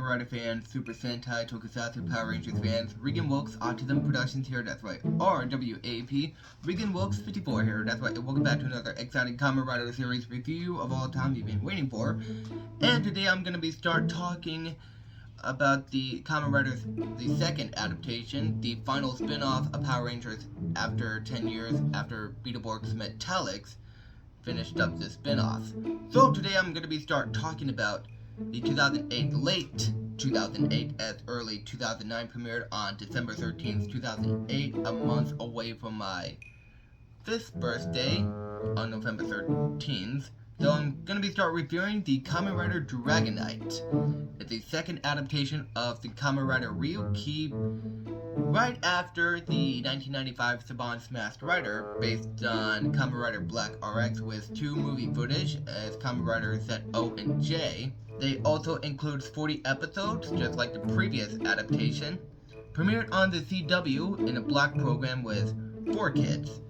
Rider fans, Super Sentai, Tokusatsu, Power Rangers fans, Regan Wilks, Autism Productions here, that's right, RWAP, Regan Wilks 54 here, that's right, and welcome back to another exciting Kamen Rider series review of all time you've been waiting for. And today I'm going to be talking about the Kamen Rider's the second adaptation, the final spin-off of Power Rangers after 10 years after Beetleborgs Metallics finished up the spin-off. So today I'm going to be talking about the 2008, late 2008 as early 2009 premiered on December 13th, 2008, a month away from my 5th birthday on November 13th. So I'm going to be reviewing the Kamen Rider Dragon Knight. It's the second adaptation of the Kamen Rider Ryuki, right after the 1995 Saban Smashed Rider, based on Kamen Rider Black RX with 2 movie footage as Kamen Rider ZO and J. They also include 40 episodes, just like the previous adaptation. Premiered on the CW in a block program with 4 kids,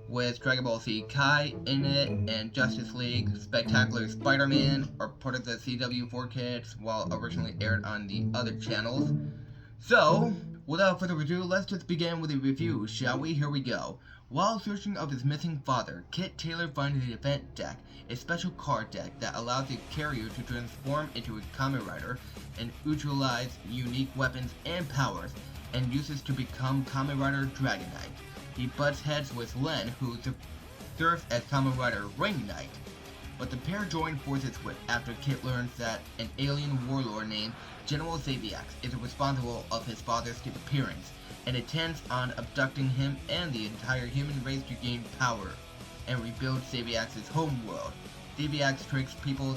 with Dragon Ball Z Kai in it, and Justice League Spectacular Spider-Man are part of the CW 4 kids, while originally aired on the other channels. So, without further ado, let's just begin with a review, shall we? Here we go. While searching of his missing father, Kit Taylor finds the event deck, a special card deck that allows the carrier to transform into a Kamen Rider and utilize unique weapons and powers, and uses to become Kamen Rider Dragon Knight. He butts heads with Len, who serves as Kamen Rider Dragon Knight, but the pair join forces after Kit learns that an alien warlord named General Xaviax is responsible of his father's disappearance, and intends on abducting him and the entire human race to gain power and rebuild Xaviax's homeworld. Xaviax tricks people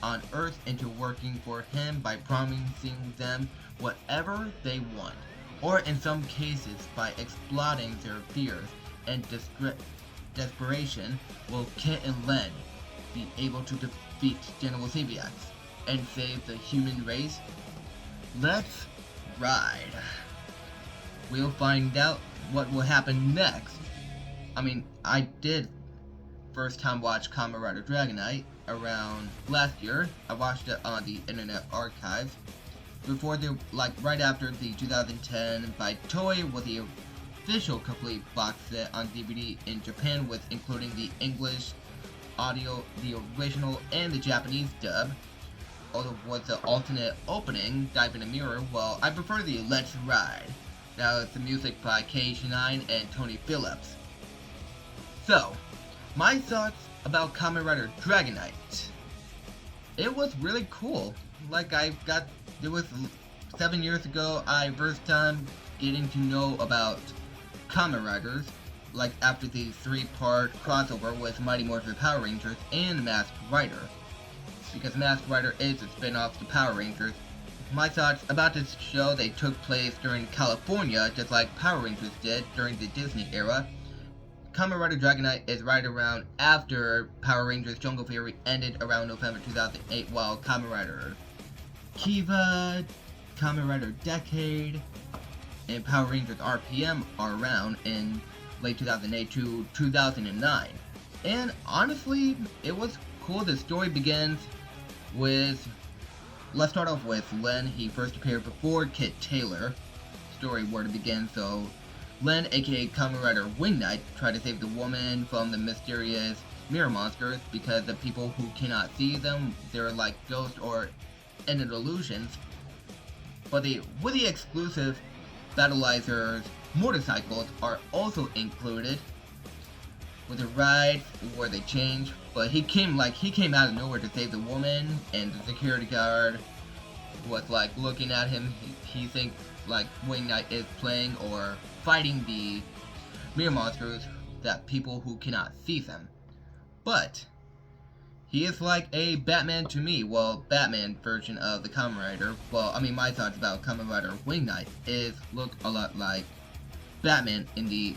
on Earth into working for him by promising them whatever they want, or in some cases by exploiting their fears and desperation. Will Kit and Len be able to defeat General Xaviax and save the human race? Let's ride. We'll find out what will happen next. I did first time watch Kamen Rider Dragon Knight around last year. I watched it on the Internet Archive before right after the 2010 by Toei with the official complete box set on DVD in Japan, with including the English audio, the original, and the Japanese dub. Although with the alternate opening, Dive in a Mirror, well, I prefer the Let's Ride. Now it's the music by K9 and Tony Phillips. So, my thoughts about Kamen Rider Dragon Knight. It was really cool. It was 7 years ago, I first time getting to know about Kamen Riders, after the 3-part crossover with Mighty Morphin Power Rangers and Masked Rider, because Masked Rider is a spin-off to Power Rangers. My thoughts about this show: they took place during California, just like Power Rangers did during the Disney era. Kamen Rider Dragon Knight is right around after Power Rangers Jungle Fury ended around November 2008, while Kamen Rider Kiva, Kamen Rider Decade, and Power Rangers RPM are around in late 2008 to 2009. And honestly, it was cool. The story begins with, let's start off with Len. He first appeared before Kit Taylor. Story where to begin. So Len, aka Kamen Rider Dragon Knight, tried to save the woman from the mysterious mirror monsters because the people who cannot see them, they're like ghosts or ended illusions. But with the exclusive Battleizers motorcycles are also included with a ride where they change. But he came out of nowhere to save the woman, and the security guard was looking at him. He thinks Dragon Knight is playing or fighting the mirror monsters, that people who cannot see them. But he is like a Batman to me. Well, Batman version of the Kamen Rider. Well, my thoughts about Kamen Rider Dragon Knight is look a lot like Batman in the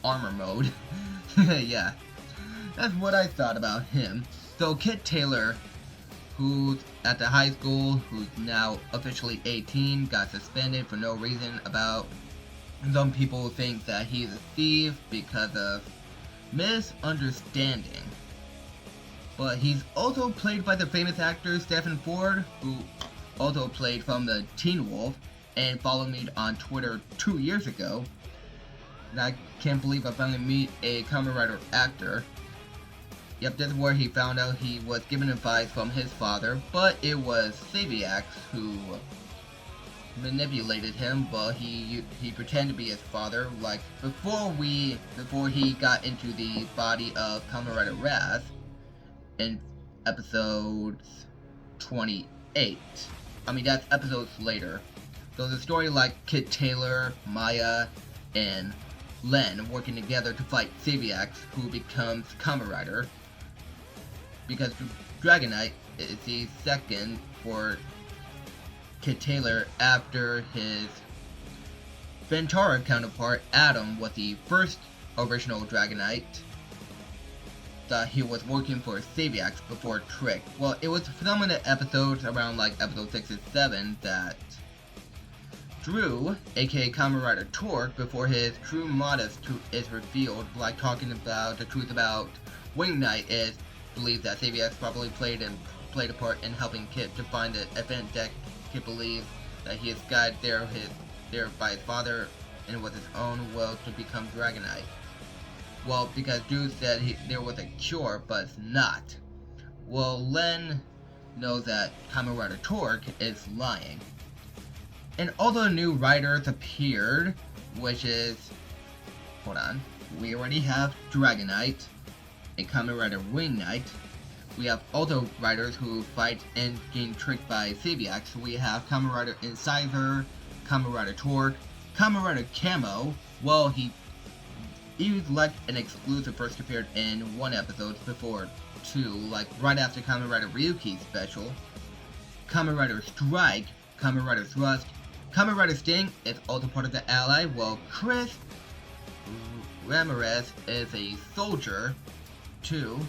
armor mode. Yeah, that's what I thought about him. So Kit Taylor, who's at the high school, who's now officially 18, got suspended for no reason. About some people think that he's a thief because of misunderstanding. But he's also played by the famous actor Stephen Ford, who also played from the Teen Wolf and followed me on Twitter 2 years ago. And I can't believe I finally meet a Kamen Rider actor. Yep, this is where he found out he was given advice from his father, but it was Xaviax who manipulated him, but he pretended to be his father. Like before he got into the body of Kamen Rider Wrath in episode 28. I mean, that's episodes later. So the story like Kid Taylor, Maya, and Len working together to fight Xaviax, who becomes Kamen Rider. Because Dragon Knight is the second for Kid Taylor after his Ventara counterpart Adam was the first original Dragon Knight. That he was working for Xaviax before Trick. Well, it was some of the episodes around like episode 6 and 7 that Drew, aka Kamen Rider Torque, before his true modest is revealed, like talking about the truth about Wing Knight, is believed that Xaviax probably played a part in helping Kid to find the event deck. Kid believes that he is guided there by his father, and it was his own will to become Dragon Knight. Well, because Drew said there was a cure, but it's not. Well, Len knows that Kamen Rider Torque is lying. And although new writers appeared, which is, hold on, we already have Dragon Knight, a Kamen Rider Wing Knight. We have also writers who fight and gain tricked by Xaviax. We have Kamen Rider Incisor, Kamen Rider Torque, Kamen Rider Camo. Well, he was like an exclusive, first appeared in one episode before 2, like right after Kamen Rider Ryuki special. Kamen Rider Strike, Kamen Rider Thrust, Kamen Rider Sting is also part of the Ally, while Chris Ramirez is a soldier. 2.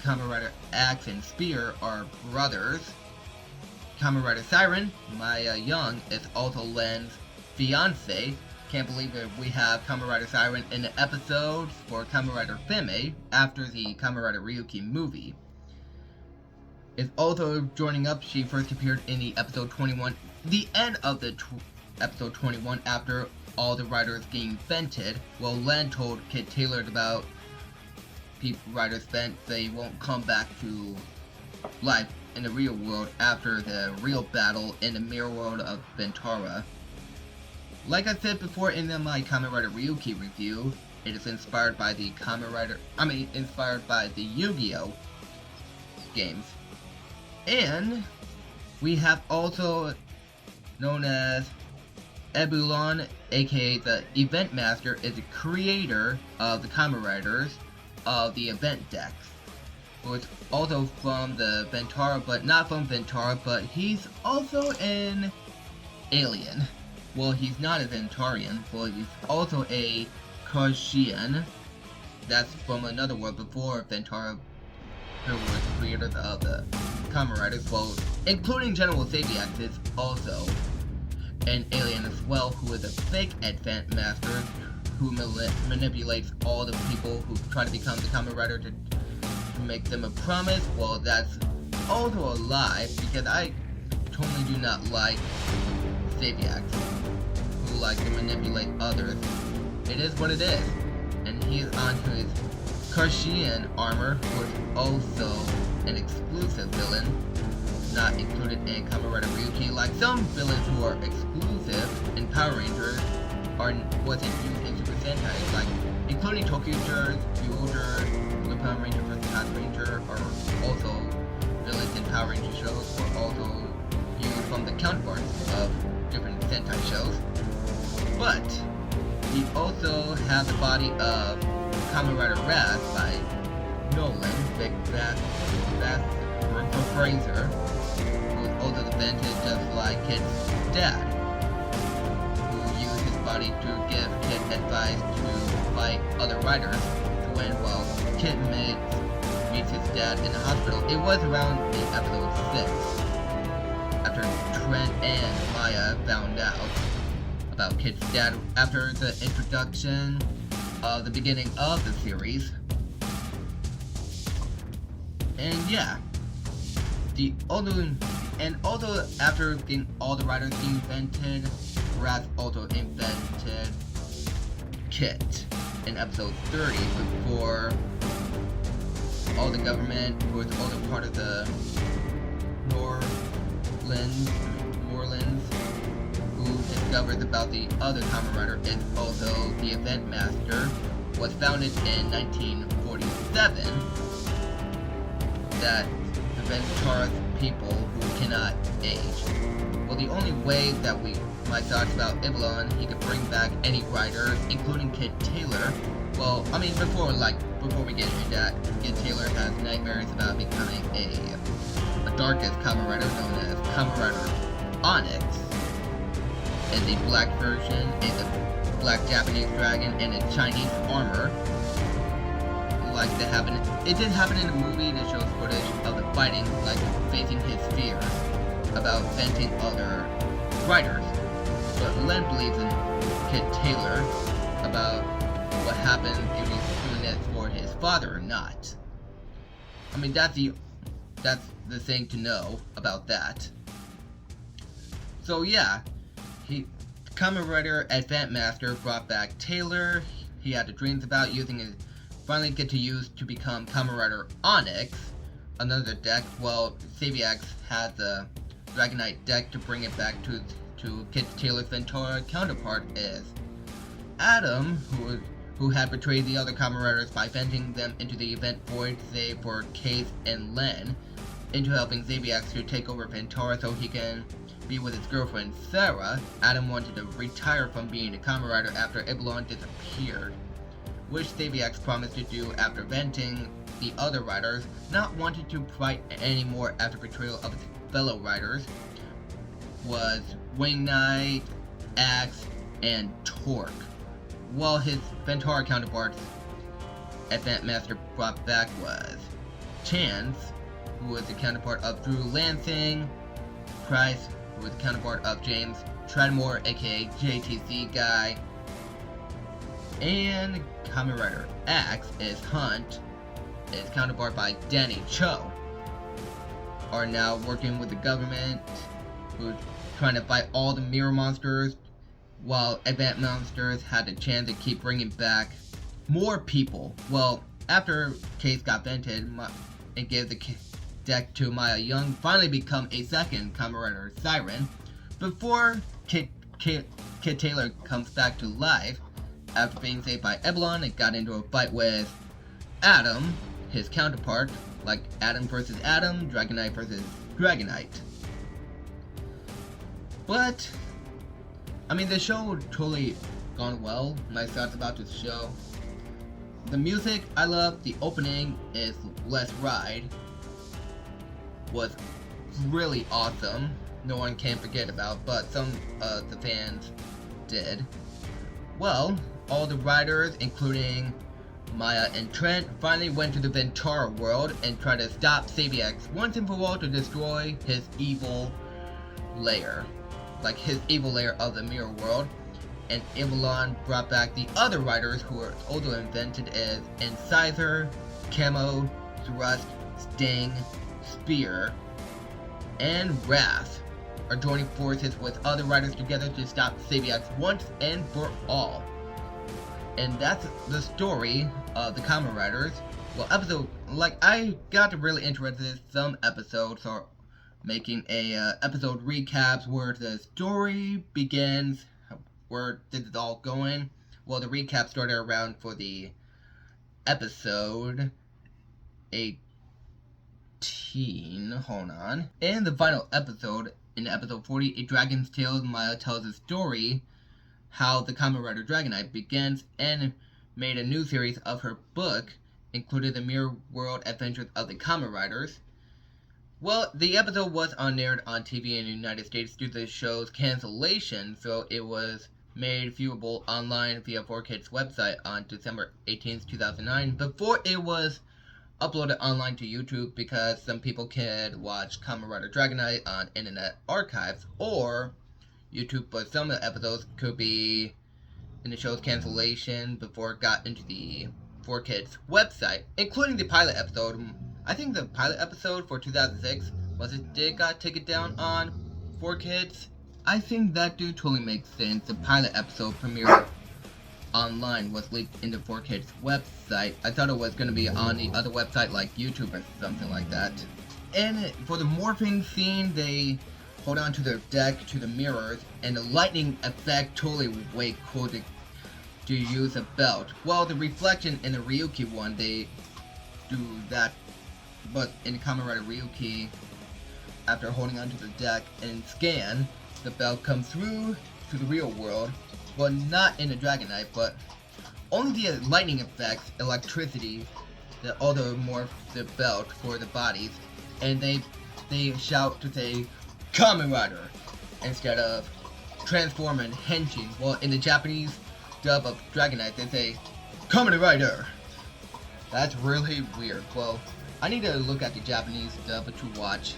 Kamen Rider Axe and Spear are brothers. Kamen Rider Siren, Maya Young, is also Len's fiance. Can't believe that we have Kamen Rider Siren in the episodes for Kamen Rider Femme after the Kamen Rider Ryuki movie. Is also joining up. She first appeared in the episode 21, the end of the episode 21, after all the riders getting vented. Well, Len told Kid Taylor about riders vent, they won't come back to life in the real world after the real battle in the mirror world of Ventara. Like I said before in my Kamen Rider Ryuki review, it is inspired by the inspired by the Yu-Gi-Oh! Games. And we have also known as Ebulon, aka the Event Master, is the creator of the Kamen Riders of the event decks. Who is also from the Ventara, but not from Ventara, but he's also an alien. Well, he's not a Ventarian, but he's also a Karshian. That's from another world before Ventara, who was the creators of the Kamen Riders, well, including General Xaviax is also an alien as well, who is a fake Advent Master, who manipulates all the people who try to become the Kamen Rider to make them a promise. Well, that's also a lie, because I totally do not like Xaviax, who like to manipulate others. It is what it is. And he is on his Karshian armor, who is also an exclusive villain, not included in Kamen Rider Ryuki, like some villains who are exclusive in Power Rangers wasn't used in Super Sentai, like including Tokyo-Jers, Fuel-Jers, Super Power Ranger vs. Hot Ranger, are also villains in Power Ranger shows, or also used from the counterparts of different Sentai shows. But we also have the body of Kamen Rider Wrath by Nolan, Vic Fraser, who is also the vintage just like Kid's dad, who used his body to give Kid advice to fight other riders to win, while Kid meets his dad in the hospital. It was around the episode 6, after Trent and Maya found out about Kid's dad after the introduction of the beginning of the series. And yeah, the And also, after getting all the riders being invented, Wrath also invented Kit in episode 30 before all the government, who was also part of the Moorlands, who discovers about the other Kamen Rider is also the Event Master, was founded in 1947, that the Ventara's people who cannot age. Well, the only way that my thoughts about Ivalon, he could bring back any riders, including Kid Taylor. Well, I mean, before we get into that, Kid Taylor has nightmares about becoming a darkest Kamen Rider known as Kamen Rider Onyx. And the black version is a black Japanese dragon and a Chinese armor. It did happen in a movie that shows footage of the fighting, like facing his fear about venting other riders. But Len believes in Kid Taylor about what happened if he's doing it for his father or not. I mean, that's the thing to know about that. So yeah, Kamen Rider Advent Master brought back Taylor. He had the dreams about using his finally get to use to become Kamen Rider Onyx, another deck. Well, Xaviax had the Dragon Knight deck to bring it back to Kid Taylor's Ventara counterpart is Adam, who had betrayed the other Kamen Riders by venting them into the event void, save for Case and Len, into helping Xaviax to take over Ventara so he can be with his girlfriend Sarah. Adam wanted to retire from being a Kamen Rider after Ivalon disappeared, which Xaviax promised to do after venting the other riders, not wanting to fight anymore after betrayal of his fellow riders, was Wing Knight, Axe, and Torque. While his Ventara counterparts Advent Master brought back was Chance, who was the counterpart of Drew Lansing, Price, who was the counterpart of James Treadmore, aka JTC Guy, and Kamen Rider Axe is Hunt, is counterpart by Danny Cho, are now working with the government, who's trying to fight all the mirror monsters, while Advent Monsters had a chance to keep bringing back more people. Well, after Case got vented and gave the deck to Maya Young, finally become a second Kamen Rider Siren, before Kid Taylor comes back to life after being saved by Ivalon and got into a fight with Adam, his counterpart, like Adam versus Adam, Dragon Knight versus Dragon Knight. But, I mean, the show totally gone well. My thoughts about this show. The music, I love. The opening is Let's Ride. Was really awesome. No one can forget about, but some of the fans did. Well, all the riders, including Maya and Trent, finally went to the Ventara world and tried to stop Xaviax once and for all to destroy his evil lair. Like his evil lair of the mirror world. And Ivalon brought back the other riders who were also invented as Incisor, Camo, Thrust, Sting, Spear, and Wrath are joining forces with other riders together to stop Xaviax once and for all. And that's the story of the Kamen Riders. Well, I got really interested in some episodes, or making a episode recaps where the story begins, where this is all going. Well, the recap started around for the episode 18, hold on. In the final episode, in episode 40, A Dragon's Tale, Maya tells a story how the Kamen Rider Dragon Knight begins and made a new series of her book, included the Mirror World Adventures of the Kamen Riders. Well, the episode was unaired on TV in the United States due to the show's cancellation, so it was made viewable online via 4Kids website on December 18th, 2009, before it was uploaded online to YouTube, because some people could watch Kamen Rider Dragon Knight on Internet Archives or YouTube, but some of the episodes could be in the show's cancellation before it got into the 4Kids website, including the pilot episode. I think the pilot episode for 2006 Was it they got taken down on 4Kids? I think that do totally makes sense. The pilot episode premiered online was leaked into 4Kids website. I thought it was going to be on the other website like YouTube or something like that. And for the morphing scene, they hold on to their deck to the mirrors, and the lightning effect totally way cool to use a belt. Well, the reflection in the Ryuki one, they do that, but in Kamen Rider Ryuki, after holding onto the deck and scan, the belt comes through to the real world. Well, not in the Dragon Knight, but only the lightning effects, electricity, that auto morph the belt for the bodies, and they shout to say Kamen Rider instead of transform and henshin. Well, in the Japanese dub of Dragon Knight, they say Kamen Rider. That's really weird. Well, I need to look at the Japanese dub to watch.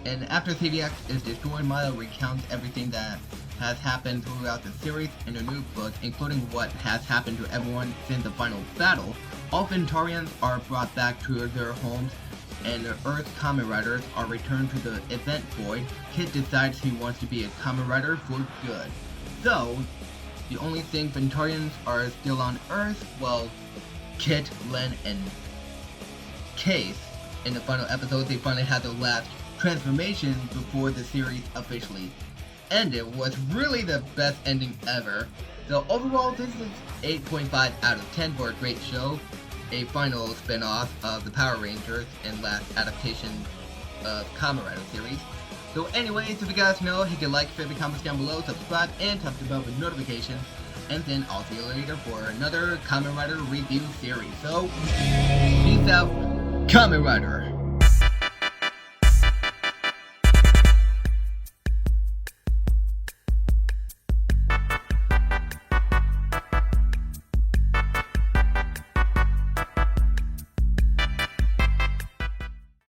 And after Xaviax is destroyed, Milo recounts everything that has happened throughout the series in a new book, including what has happened to everyone since the final battle. All Ventarians are brought back to their homes, and the Earth Kamen Riders are returned to the event void. Kit decides he wants to be a Kamen Rider for good. So, the only thing Ventarians are still on Earth, well, Kit, Len, and Case. In the final episode, they finally had the last transformation before the series officially ended. Was really the best ending ever. So overall, this is 8.5 out of 10 for a great show. A final spin-off of the Power Rangers and last adaptation of Kamen Rider series. So anyways, if you guys know, hit the like, favorite, comments down below, subscribe, and tap the bell for notifications. And then I'll see you later for another Kamen Rider review series. So, peace out, Kamen Rider!